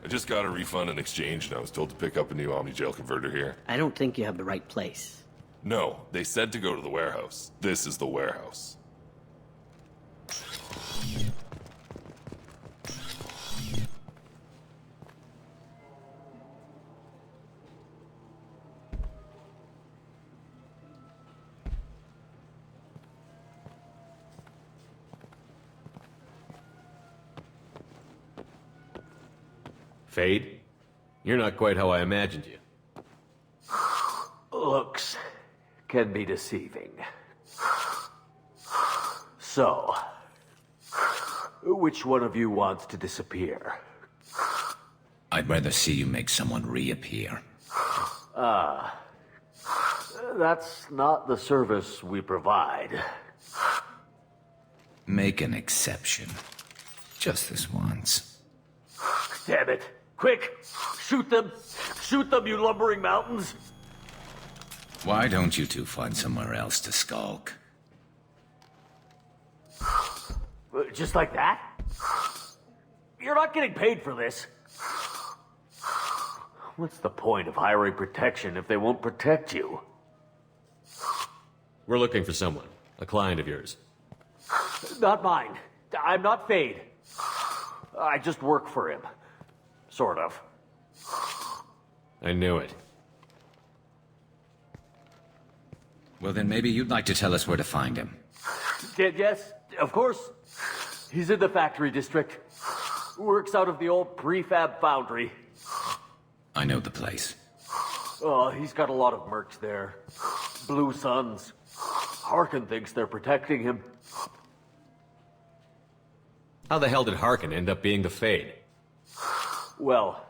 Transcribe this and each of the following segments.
I just got a refund and exchange, and I was told to pick up a new Omni-Jail converter here. I don't think you have the right place. No, they said to go to the warehouse. This is the warehouse. Fade? You're not quite how I imagined you. Looks can be deceiving. So, which one of you wants to disappear? I'd rather see you make someone reappear. That's not the service we provide. Make an exception. Just this once. Damn it. Quick! Shoot them! Shoot them, you lumbering mountains! Why don't you two find somewhere else to skulk? Just like that? You're not getting paid for this. What's the point of hiring protection if they won't protect you? We're looking for someone. A client of yours. Not mine. I'm not Fade. I just work for him. Sort of. I knew it. Well, then maybe you'd like to tell us where to find him. Yes, of course. He's in the factory district. Works out of the old prefab foundry. I know the place. Oh, he's got a lot of mercs there. Blue Suns. Harkin thinks they're protecting him. How the hell did Harkin end up being the Fade? Well,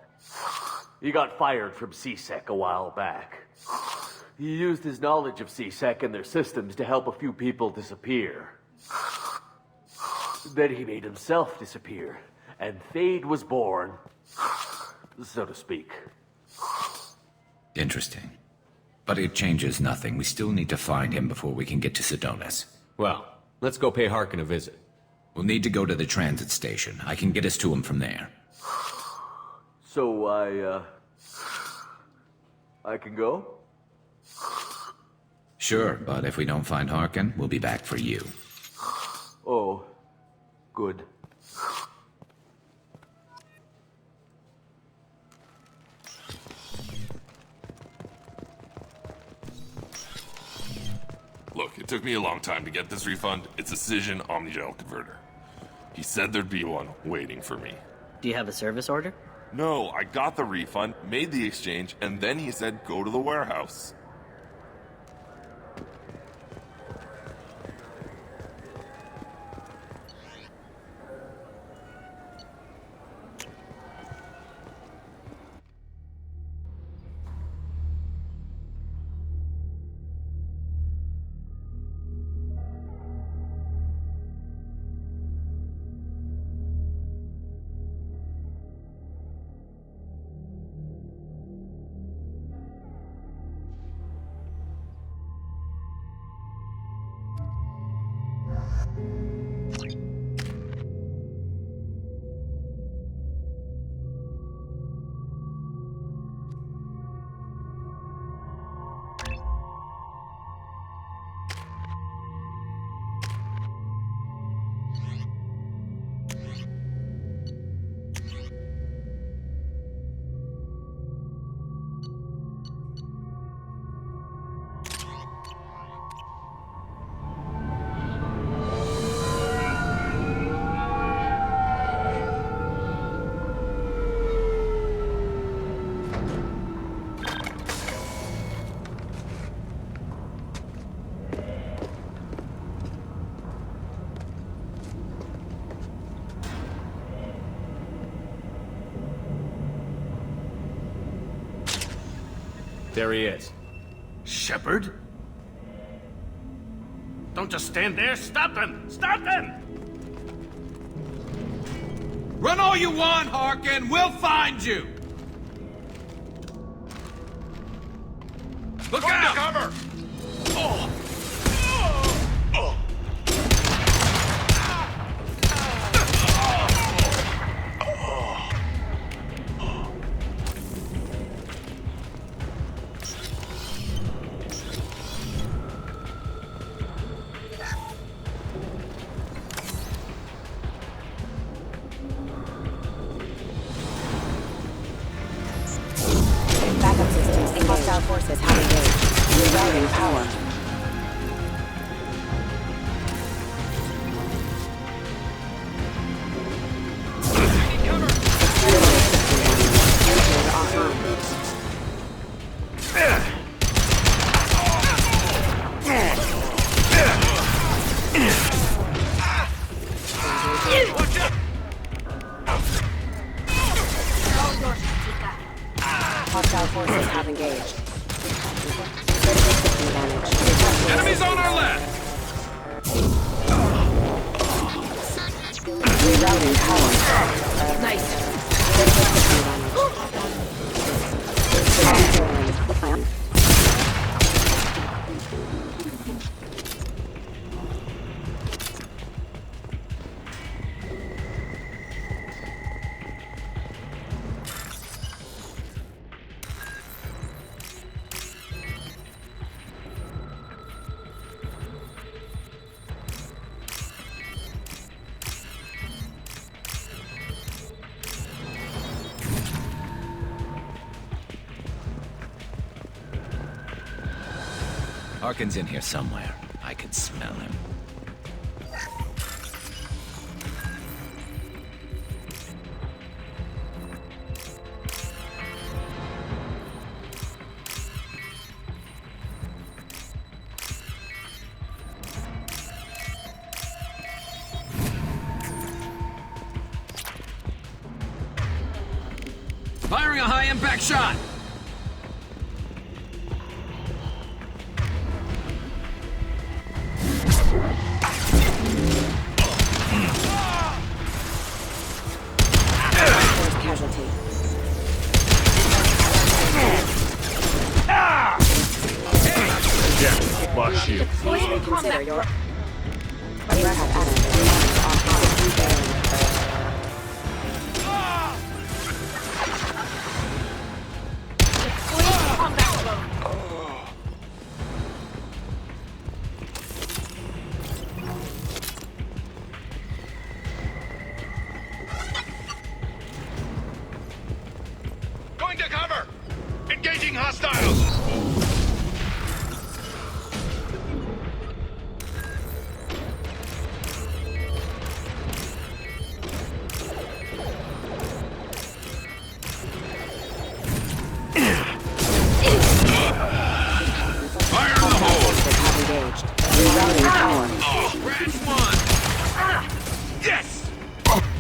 he got fired from CSEC a while back. He used his knowledge of CSEC and their systems to help a few people disappear. Then he made himself disappear, and Fade was born, so to speak. Interesting. But it changes nothing. We still need to find him before we can get to Sedonis. Well, let's go pay Harkin a visit. We'll need to go to the transit station. I can get us to him from there. So I can go? Sure, but if we don't find Harkin, we'll be back for you. Oh, good. Look, it took me a long time to get this refund. It's a Cision Omni-Jail converter. He said there'd be one waiting for me. Do you have a service order? No, I got the refund, made the exchange, and then he said go to the warehouse. There he is. Shepard? Don't just stand there. Stop them! Stop them! Run all you want, Harkin. We'll find you. Look out! Cover! Rerouting power. Hostile forces have engaged. Critical system damage. Enemies on our left! Rerouting power. Nice. Critical system damage. Harkin's in here somewhere. I can smell him. Firing a high-impact shot! Casualty. Yeah, boss shield. Please reconsider your... You have added. Going to cover! Engaging hostiles! Fire in the hole! Have engaged. Rerouting power. Oh, branch one! Yes! Perfect!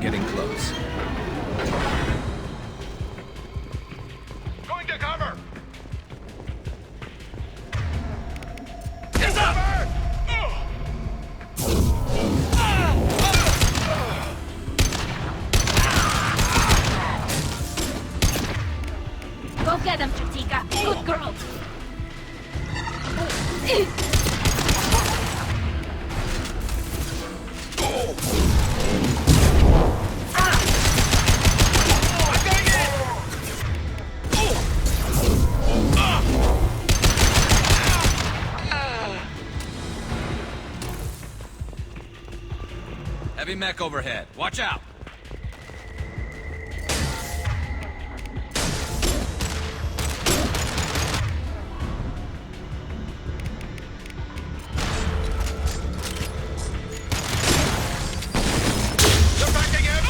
Getting close. Going to cover! Yes, up! Go get them, Chatika. Good girl. Heavy mech overhead. Watch out! They're backing in!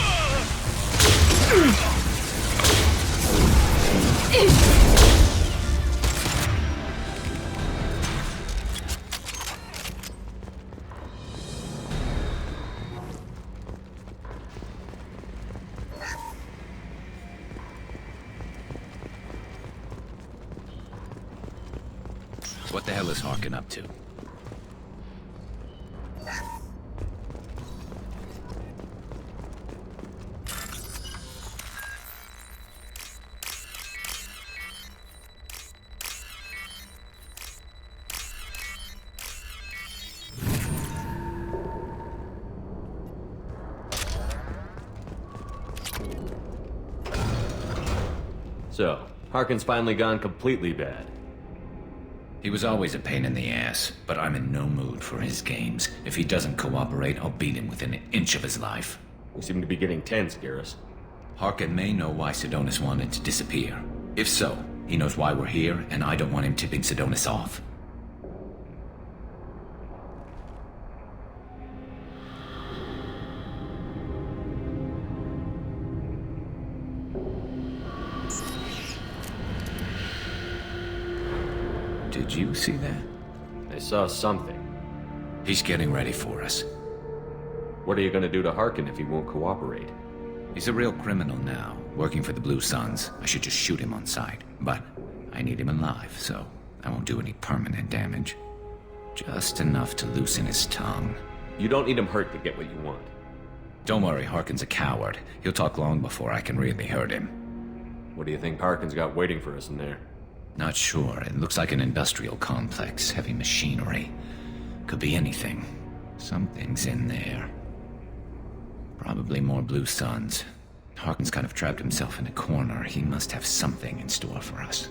What the hell is Harkin up to? So, Harkin's finally gone completely bad. He was always a pain in the ass, but I'm in no mood for his games. If he doesn't cooperate, I'll beat him within an inch of his life. We seem to be getting tense, Garrus. Harkin may know why Sidonis wanted to disappear. If so, he knows why we're here, and I don't want him tipping Sidonis off. Did you see that? I saw something. He's getting ready for us. What are you gonna do to Harkin if he won't cooperate? He's a real criminal now, working for the Blue Suns. I should just shoot him on sight. But I need him alive, so I won't do any permanent damage. Just enough to loosen his tongue. You don't need him hurt to get what you want. Don't worry, Harkin's a coward. He'll talk long before I can really hurt him. What do you think Harkin's got waiting for us in there? Not sure. It looks like an industrial complex. Heavy machinery. Could be anything. Something's in there. Probably more Blue Suns. Harkin's kind of trapped himself in a corner. He must have something in store for us.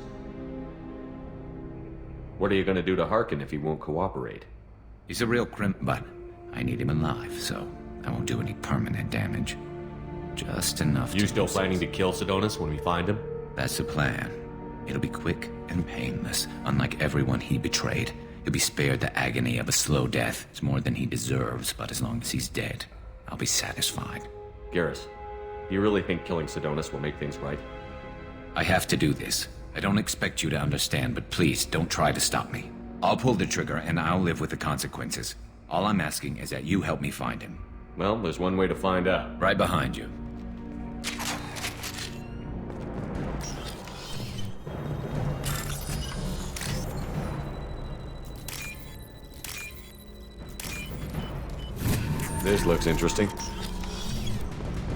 What are you gonna do to Harkin if he won't cooperate? He's a real but I need him alive, so I won't do any permanent damage. Just enough to... You still planning to kill Sidonis when we find him? That's the plan. It'll be quick and painless, unlike everyone he betrayed. He'll be spared the agony of a slow death. It's more than he deserves, but as long as he's dead, I'll be satisfied. Garrus, you really think killing Sidonis will make things right? I have to do this. I don't expect you to understand, but please, don't try to stop me. I'll pull the trigger, and I'll live with the consequences. All I'm asking is that you help me find him. Well, there's one way to find out. Right behind you. This looks interesting.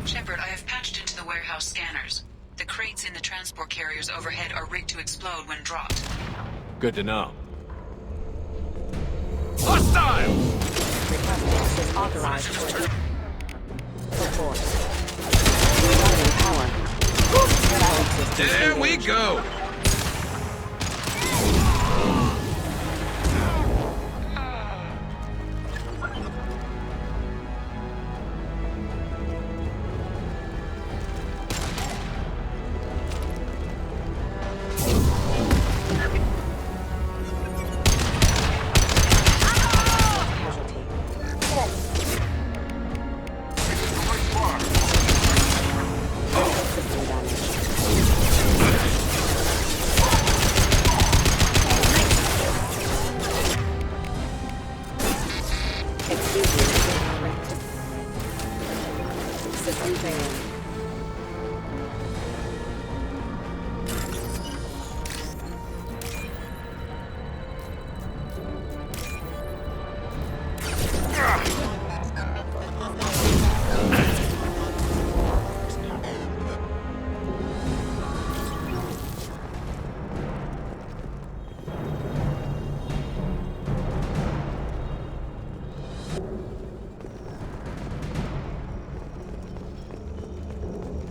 Shepard, I have patched into the warehouse scanners. The crates in the transport carriers overhead are rigged to explode when dropped. Good to know. Hostile! Request access authorized for support. Running power. Valid systems There we engaged. go. System failing.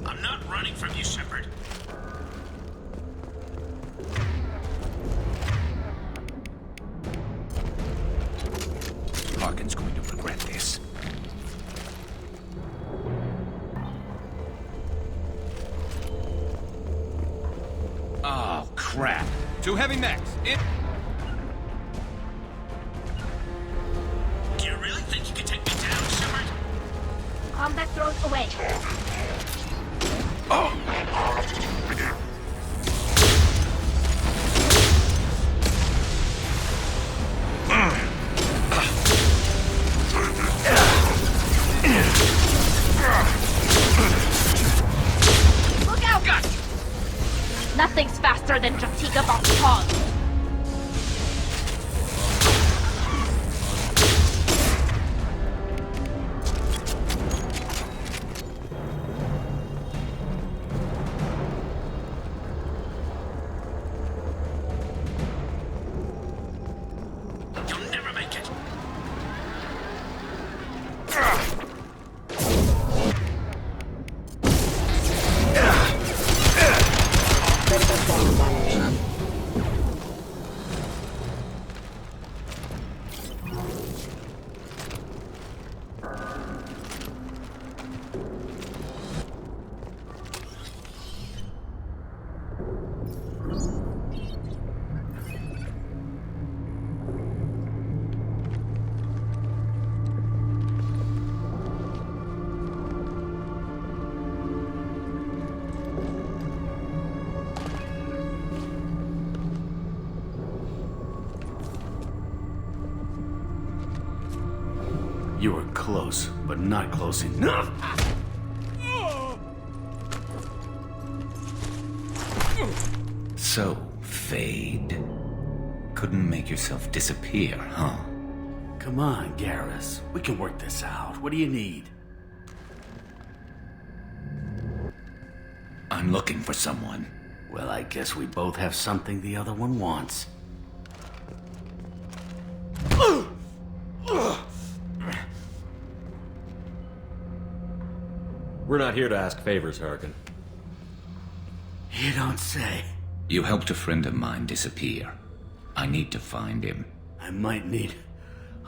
I'm not running from you, Shepard. Harkin's going to regret this. Oh, crap. 2 heavy mechs. Do you really think you can take me down, Shepard? Combat drones away. Look out! Nothing's faster than Jatiga Bot's paws. You were close, but not close enough. So, Fade. Couldn't make yourself disappear, huh? Come on, Garrus. We can work this out. What do you need? I'm looking for someone. Well, I guess we both have something the other one wants. We're not here to ask favors, Harkin. You don't say. You helped a friend of mine disappear. I need to find him. I might need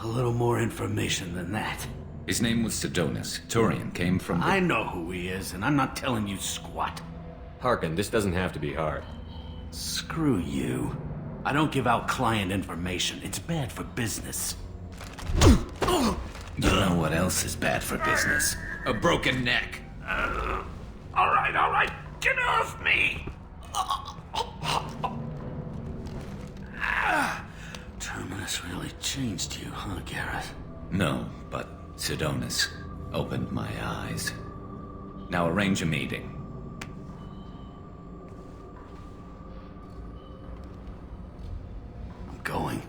a little more information than that. His name was Sidonis. Turian came from the... I know who he is, and I'm not telling you squat. Harkin, this doesn't have to be hard. Screw you. I don't give out client information. It's bad for business. You know what else is bad for business? A broken neck. All right. Get off me! Terminus really changed you, huh, Garrus? No, but Sidonis opened my eyes. Now arrange a meeting. I'm going.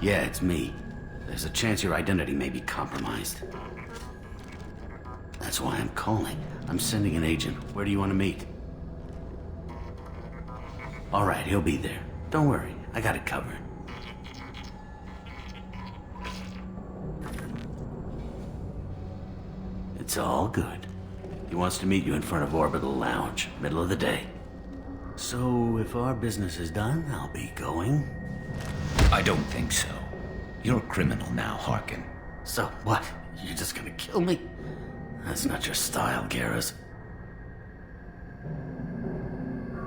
Yeah, it's me. There's a chance your identity may be compromised. That's why I'm calling. I'm sending an agent. Where do you want to meet? All right, he'll be there. Don't worry, I got it covered. It's all good. He wants to meet you in front of Orbital Lounge, middle of the day. So, if our business is done, I'll be going. I don't think so. You're a criminal now, Harkin. So what? You're just gonna kill me? That's not your style, Garrus.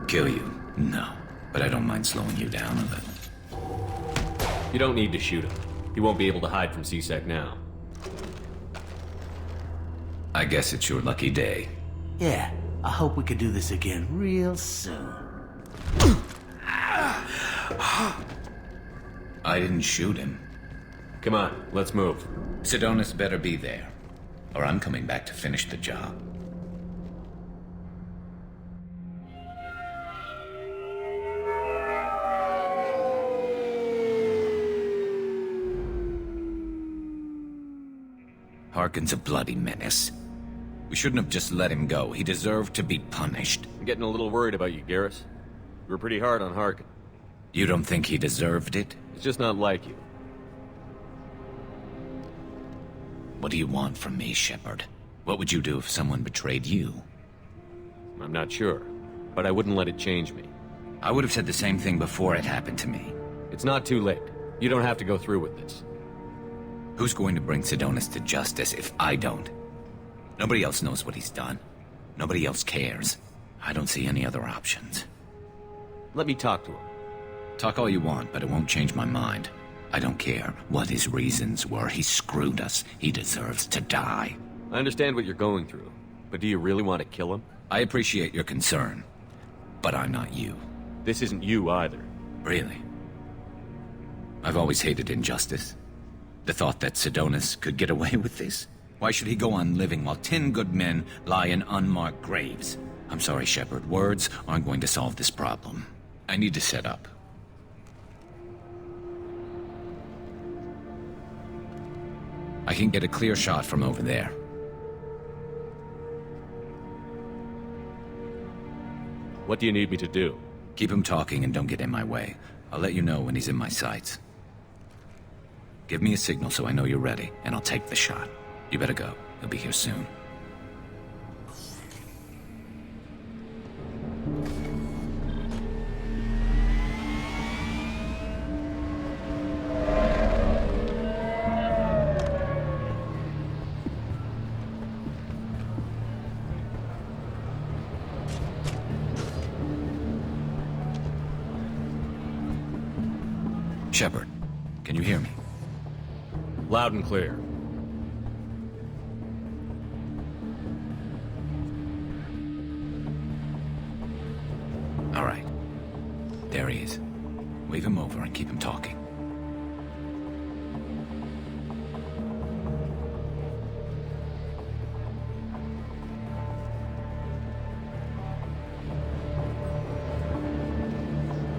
Kill you? No. But I don't mind slowing you down a little. You don't need to shoot him. He won't be able to hide from C-Sec now. I guess it's your lucky day. Yeah, I hope we could do this again real soon. I didn't shoot him. Come on, let's move. Sidonis better be there, or I'm coming back to finish the job. Harkin's a bloody menace. We shouldn't have just let him go. He deserved to be punished. I'm getting a little worried about you, Garrus. You were pretty hard on Harkin. You don't think he deserved it? It's just not like you. What do you want from me, Shepard? What would you do if someone betrayed you? I'm not sure, but I wouldn't let it change me. I would have said the same thing before it happened to me. It's not too late. You don't have to go through with this. Who's going to bring Sidonis to justice if I don't? Nobody else knows what he's done. Nobody else cares. I don't see any other options. Let me talk to him. Talk all you want, but it won't change my mind. I don't care what his reasons were. He screwed us. He deserves to die. I understand what you're going through, but do you really want to kill him? I appreciate your concern, but I'm not you. This isn't you either. Really? I've always hated injustice. The thought that Sidonis could get away with this? Why should he go on living while 10 good men lie in unmarked graves? I'm sorry, Shepard. Words aren't going to solve this problem. I need to set up. I can get a clear shot from over there. What do you need me to do? Keep him talking and don't get in my way. I'll let you know when he's in my sights. Give me a signal so I know you're ready, and I'll take the shot. You better go. He'll be here soon. Shepard, can you hear me? Loud and clear. There he is. Wave him over and keep him talking.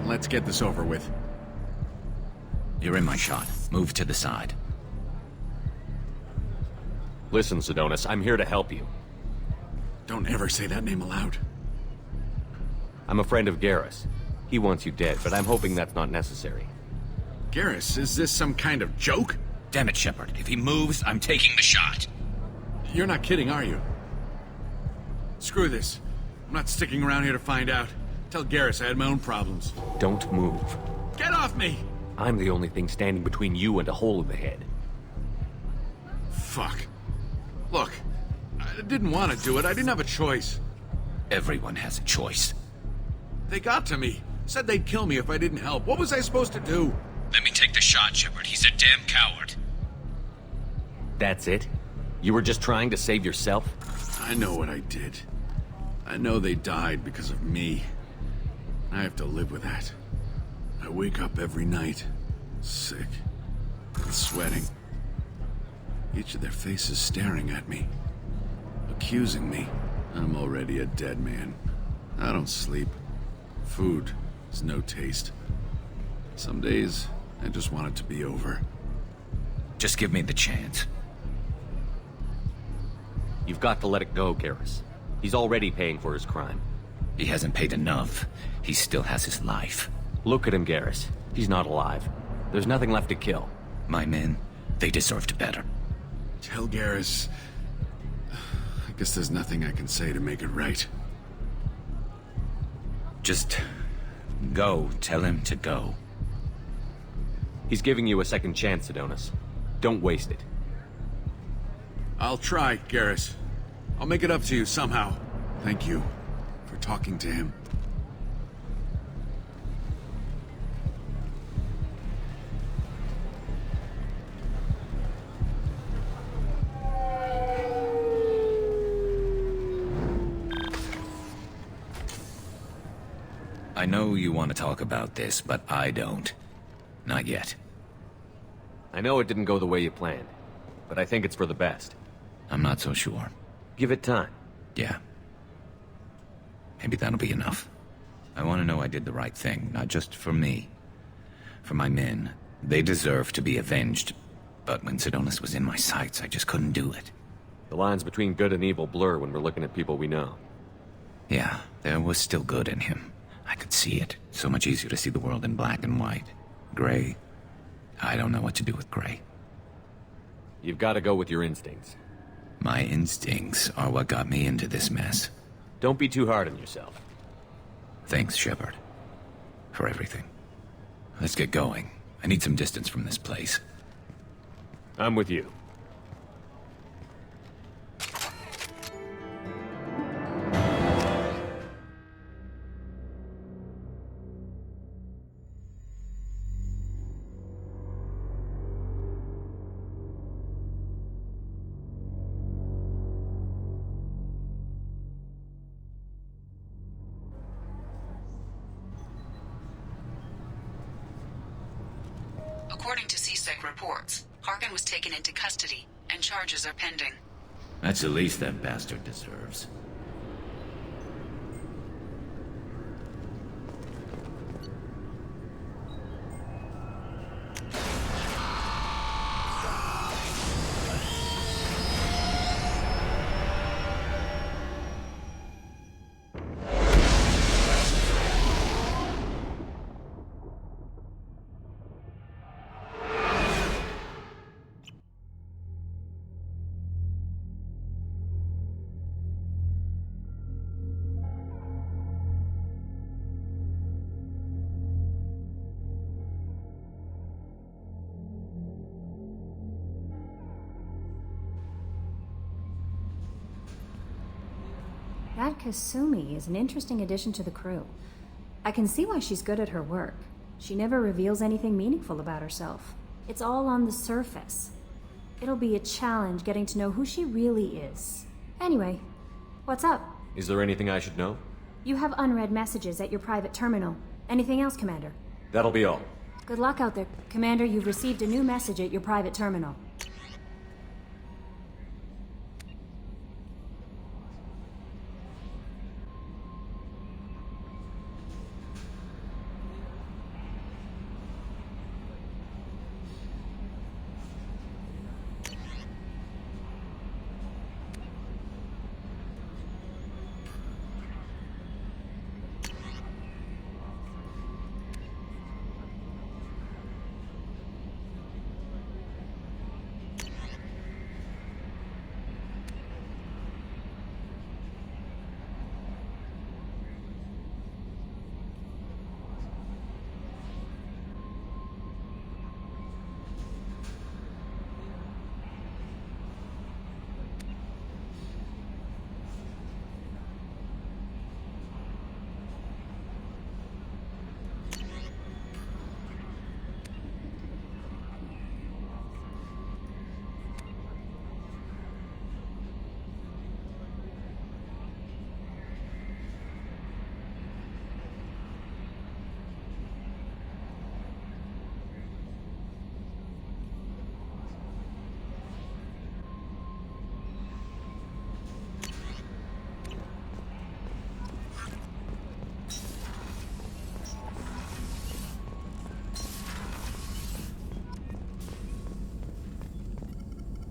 Let's get this over with. You're in my shot. Move to the side. Listen, Sidonis, I'm here to help you. Don't ever say that name aloud. I'm a friend of Garrus. He wants you dead, but I'm hoping that's not necessary. Garrus, is this some kind of joke? Damn it, Shepard. If he moves, I'm taking the shot. You're not kidding, are you? Screw this. I'm not sticking around here to find out. Tell Garrus I had my own problems. Don't move. Get off me! I'm the only thing standing between you and a hole in the head. Fuck. Look, I didn't want to do it. I didn't have a choice. Everyone has a choice. They got to me. Said they'd kill me if I didn't help. What was I supposed to do? Let me take the shot, Shepard. He's a damn coward. That's it? You were just trying to save yourself? I know what I did. I know they died because of me. I have to live with that. I wake up every night, sick, and sweating. Each of their faces staring at me, accusing me. I'm already a dead man. I don't sleep. Food has no taste. Some days, I just want it to be over. Just give me the chance. You've got to let it go, Garrus. He's already paying for his crime. He hasn't paid enough. He still has his life. Look at him, Garrus. He's not alive. There's nothing left to kill. My men, they deserved better. Tell Garrus... I guess there's nothing I can say to make it right. Just... go. Tell him to go. He's giving you a second chance, Sidonis. Don't waste it. I'll try, Garrus. I'll make it up to you somehow. Thank you for talking to him. I know you want to talk about this, but I don't. Not yet. I know it didn't go the way you planned, but I think it's for the best. I'm not so sure. Give it time. Yeah. Maybe that'll be enough. I want to know I did the right thing, not just for me. For my men. They deserve to be avenged. But when Sidonis was in my sights, I just couldn't do it. The lines between good and evil blur when we're looking at people we know. Yeah, there was still good in him. I could see it. So much easier to see the world in black and white. Gray. I don't know what to do with gray. You've got to go with your instincts. My instincts are what got me into this mess. Don't be too hard on yourself. Thanks, Shepard. For everything. Let's get going. I need some distance from this place. I'm with you. According to CSEC reports, Harkin was taken into custody, and charges are pending. That's the least that bastard deserves. That Kasumi is an interesting addition to the crew. I can see why she's good at her work. She never reveals anything meaningful about herself. It's all on the surface. It'll be a challenge getting to know who she really is. Anyway, what's up? Is there anything I should know? You have unread messages at your private terminal. Anything else, Commander? That'll be all. Good luck out there. Commander, you've received a new message at your private terminal.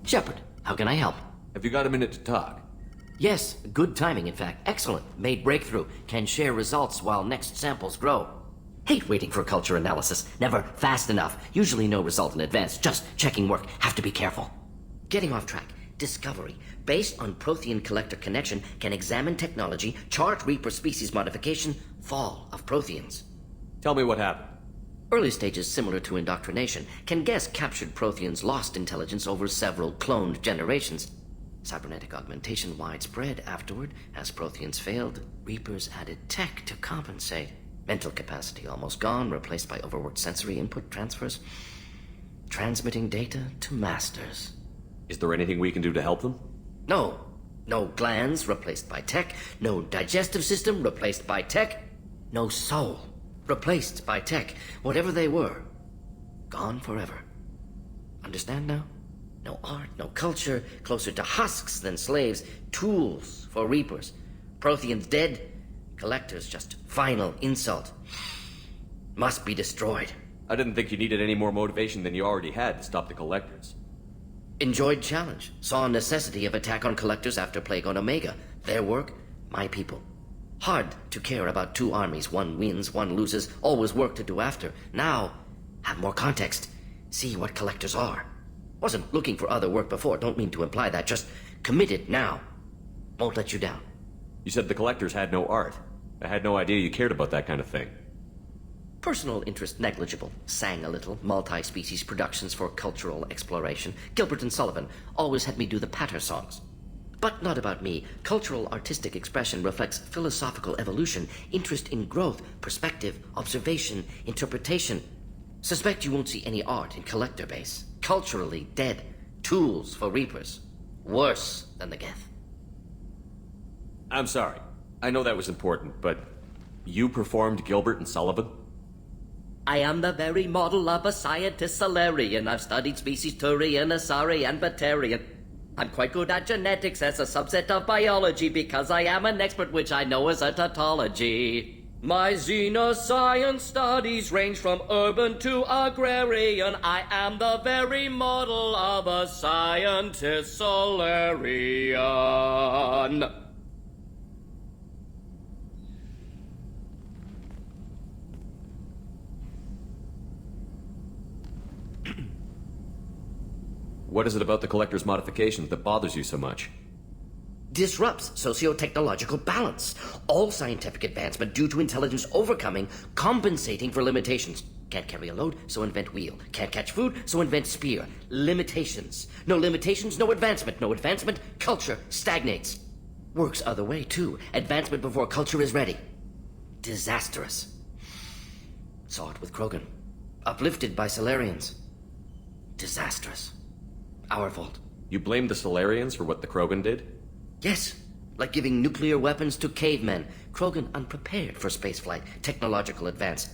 Shepard, how can I help? Have you got a minute to talk? Yes, good timing, in fact. Excellent. Made breakthrough. Can share results while next samples grow. Hate waiting for culture analysis. Never fast enough. Usually no result in advance. Just checking work. Have to be careful. Getting off track. Discovery. Based on Prothean collector connection, can examine technology, chart Reaper species modification, fall of Protheans. Tell me what happened. Early stages similar to indoctrination. Can guess captured Protheans lost intelligence over several cloned generations. Cybernetic augmentation widespread afterward. As Protheans failed, Reapers added tech to compensate. Mental capacity almost gone, replaced by overworked sensory input transfers. Transmitting data to masters. Is there anything we can do to help them? No. No glands replaced by tech. No digestive system replaced by tech. No soul replaced by tech. Whatever they were, gone forever. Understand now? No art, no culture, closer to husks than slaves, tools for Reapers. Protheans dead, collectors just final insult. Must be destroyed. I didn't think you needed any more motivation than you already had to stop the collectors. Enjoyed challenge. Saw necessity of attack on collectors after Plague on Omega. Their work, my people. Hard to care about two armies. One wins, one loses. Always work to do after. Now, have more context. See what collectors are. Wasn't looking for other work before. Don't mean to imply that. Just committed now. Won't let you down. You said the collectors had no art. I had no idea you cared about that kind of thing. Personal interest negligible. Sang a little. Multi-species productions for cultural exploration. Gilbert and Sullivan always had me do the patter songs. But not about me. Cultural artistic expression reflects philosophical evolution, interest in growth, perspective, observation, interpretation. Suspect you won't see any art in collector base. Culturally dead. Tools for Reapers. Worse than the Geth. I'm sorry. I know that was important, but you performed Gilbert and Sullivan? I am the very model of a scientist Solarian. I've studied species Turian, Asari, and Batarian. I'm quite good at genetics as a subset of biology because I am an expert, which I know is a tautology. My xenoscience studies range from urban to agrarian. I am the very model of a scientist Solarian. What is it about the collector's modifications that bothers you so much? Disrupts socio-technological balance. All scientific advancement due to intelligence overcoming, compensating for limitations. Can't carry a load, so invent wheel. Can't catch food, so invent spear. Limitations. No limitations, no advancement. No advancement, culture stagnates. Works other way, too. Advancement before culture is ready. Disastrous. Saw it with Krogan. Uplifted by Solarians. Disastrous. Our fault. You blame the Solarians for what the Krogan did? Yes. Like giving nuclear weapons to cavemen. Krogan unprepared for spaceflight, technological advance.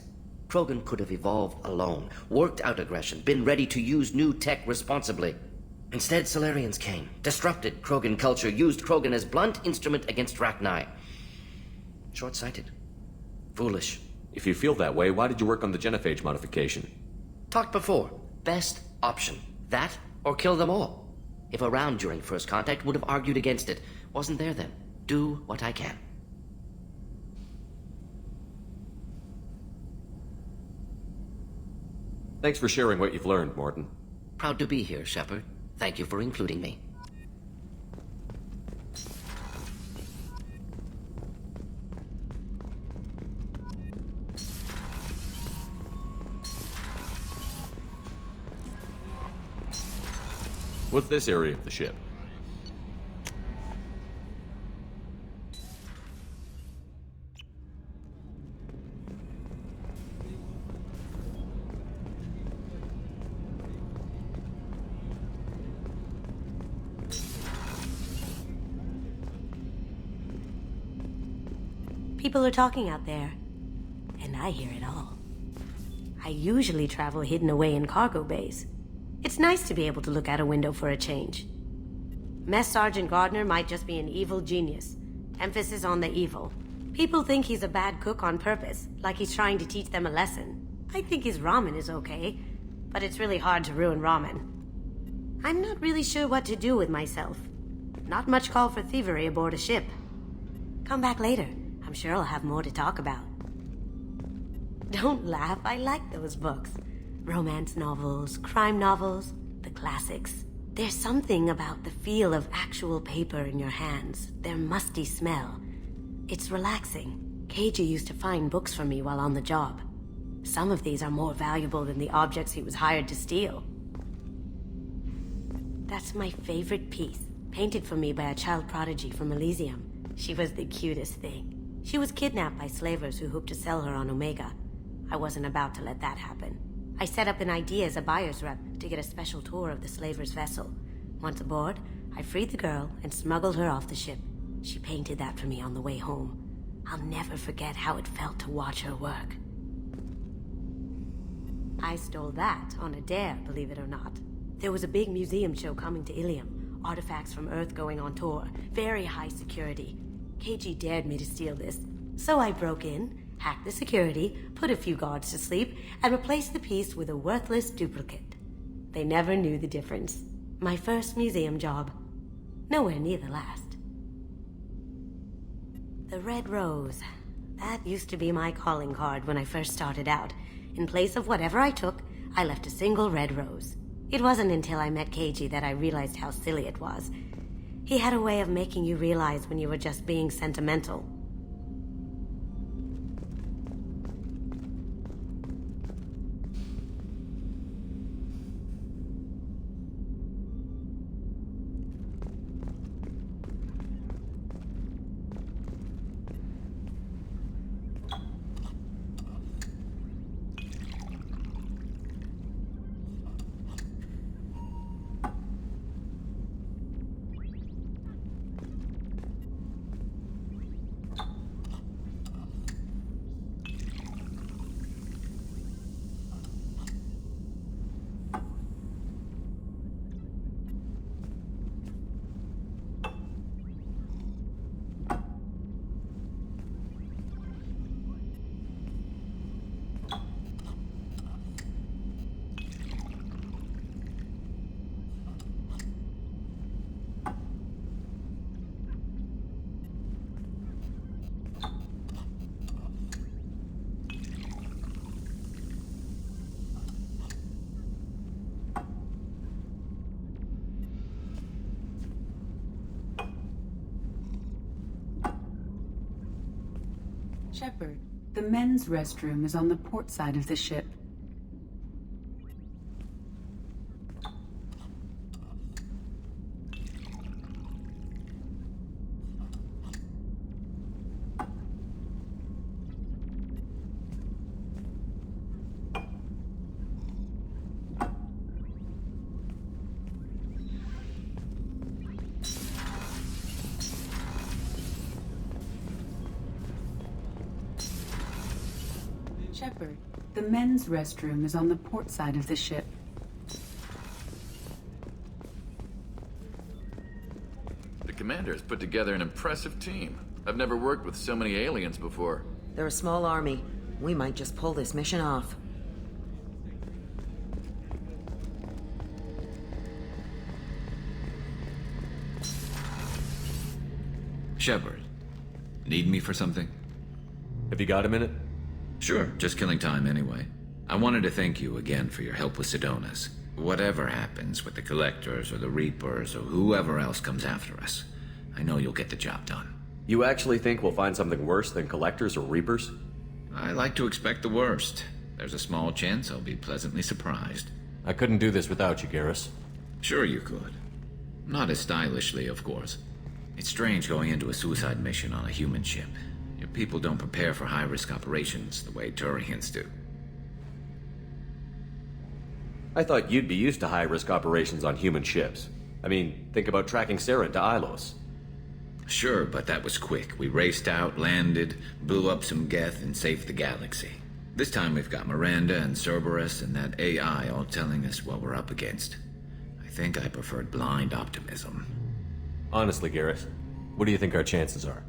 Krogan could have evolved alone, worked out aggression, been ready to use new tech responsibly. Instead, Solarians came, disrupted Krogan culture, used Krogan as blunt instrument against Rachni. Short-sighted. Foolish. If you feel that way, why did you work on the genophage modification? Talked before. Best option. That, or kill them all. If around during first contact, would have argued against it. Wasn't there then. Do what I can. Thanks for sharing what you've learned, Morton. Proud to be here, Shepard. Thank you for including me. What's this area of the ship? People are talking out there, and I hear it all. I usually travel hidden away in cargo bays. It's nice to be able to look out a window for a change. Mess Sergeant Gardner might just be an evil genius. Emphasis on the evil. People think he's a bad cook on purpose, like he's trying to teach them a lesson. I think his ramen is okay, but it's really hard to ruin ramen. I'm not really sure what to do with myself. Not much call for thievery aboard a ship. Come back later. I'm sure I'll have more to talk about. Don't laugh, I like those books. Romance novels, crime novels, the classics. There's something about the feel of actual paper in your hands, their musty smell. It's relaxing. KG used to find books for me while on the job. Some of these are more valuable than the objects he was hired to steal. That's my favorite piece, painted for me by a child prodigy from Elysium. She was the cutest thing. She was kidnapped by slavers who hoped to sell her on Omega. I wasn't about to let that happen. I set up an idea as a buyer's rep to get a special tour of the slaver's vessel. Once aboard, I freed the girl and smuggled her off the ship. She painted that for me on the way home. I'll never forget how it felt to watch her work. I stole that on a dare, believe it or not. There was a big museum show coming to Ilium. Artifacts from Earth going on tour. Very high security. KG dared me to steal this. So I broke in, hacked the security, put a few guards to sleep, and replaced the piece with a worthless duplicate. They never knew the difference. My first museum job. Nowhere near the last. The Red Rose. That used to be my calling card when I first started out. In place of whatever I took, I left a single red rose. It wasn't until I met KG that I realized how silly it was. He had a way of making you realize when you were just being sentimental. Shepard, the men's restroom is on the port side of the ship. Shepard, the men's restroom is on the port side of the ship. The commander has put together an impressive team. I've never worked with so many aliens before. They're a small army. We might just pull this mission off. Shepard, need me for something? Have you got a minute? Sure, just killing time anyway. I wanted to thank you again for your help with Sedona's. Whatever happens with the Collectors or the Reapers or whoever else comes after us, I know you'll get the job done. You actually think we'll find something worse than Collectors or Reapers? I like to expect the worst. There's a small chance I'll be pleasantly surprised. I couldn't do this without you, Garrus. Sure you could. Not as stylishly, of course. It's strange going into a suicide mission on a human ship. Your people don't prepare for high-risk operations the way Turians do. I thought you'd be used to high-risk operations on human ships. I mean, think about tracking Sarah to Ilos. Sure, but that was quick. We raced out, landed, blew up some Geth, and saved the galaxy. This time we've got Miranda and Cerberus and that AI all telling us what we're up against. I think I preferred blind optimism. Honestly, Garrus, what do you think our chances are?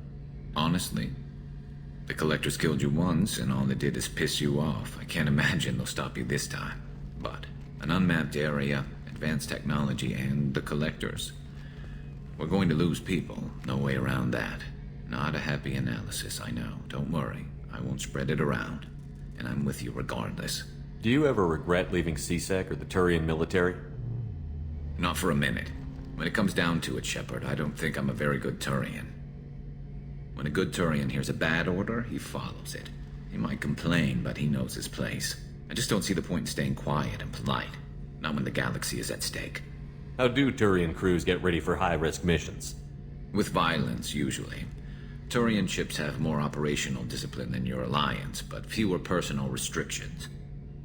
Honestly? The Collectors killed you once, and all they did is piss you off. I can't imagine they'll stop you this time. But an unmapped area, advanced technology, and the Collectors. We're going to lose people, no way around that. Not a happy analysis, I know. Don't worry, I won't spread it around. And I'm with you regardless. Do you ever regret leaving CSEC or the Turian military? Not for a minute. When it comes down to it, Shepard, I don't think I'm a very good Turian. When a good Turian hears a bad order, he follows it. He might complain, but he knows his place. I just don't see the point in staying quiet and polite. Not when the galaxy is at stake. How do Turian crews get ready for high-risk missions? With violence, usually. Turian ships have more operational discipline than your alliance, but fewer personal restrictions.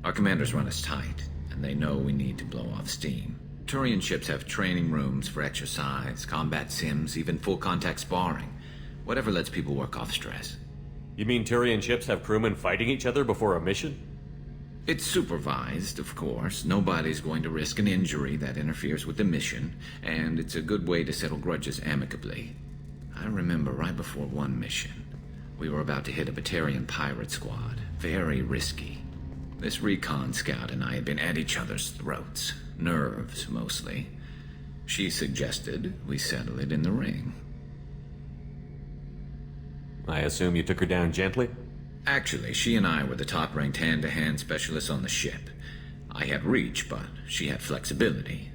Our commanders run us tight, and they know we need to blow off steam. Turian ships have training rooms for exercise, combat sims, even full-contact sparring. Whatever lets people work off stress. You mean Turian ships have crewmen fighting each other before a mission? It's supervised, of course. Nobody's going to risk an injury that interferes with the mission, and it's a good way to settle grudges amicably. I remember right before one mission, we were about to hit a Batarian pirate squad. Very risky. This recon scout and I had been at each other's throats. Nerves, mostly. She suggested we settle it in the ring. I assume you took her down gently? Actually, she and I were the top-ranked hand-to-hand specialists on the ship. I had reach, but she had flexibility.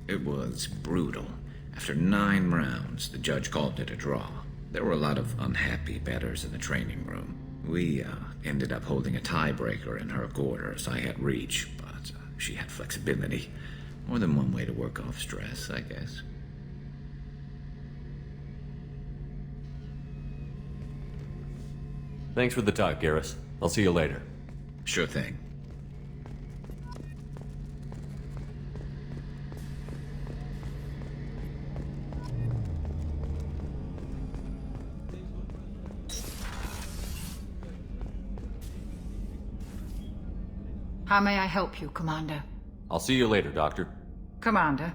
It was brutal. After 9 rounds, the judge called it a draw. There were a lot of unhappy bettors in the training room. We ended up holding a tiebreaker in her quarters. I had reach, but she had flexibility. More than one way to work off stress, I guess. Thanks for the talk, Garrus. I'll see you later. Sure thing. How may I help you, Commander? I'll see you later, Doctor. Commander,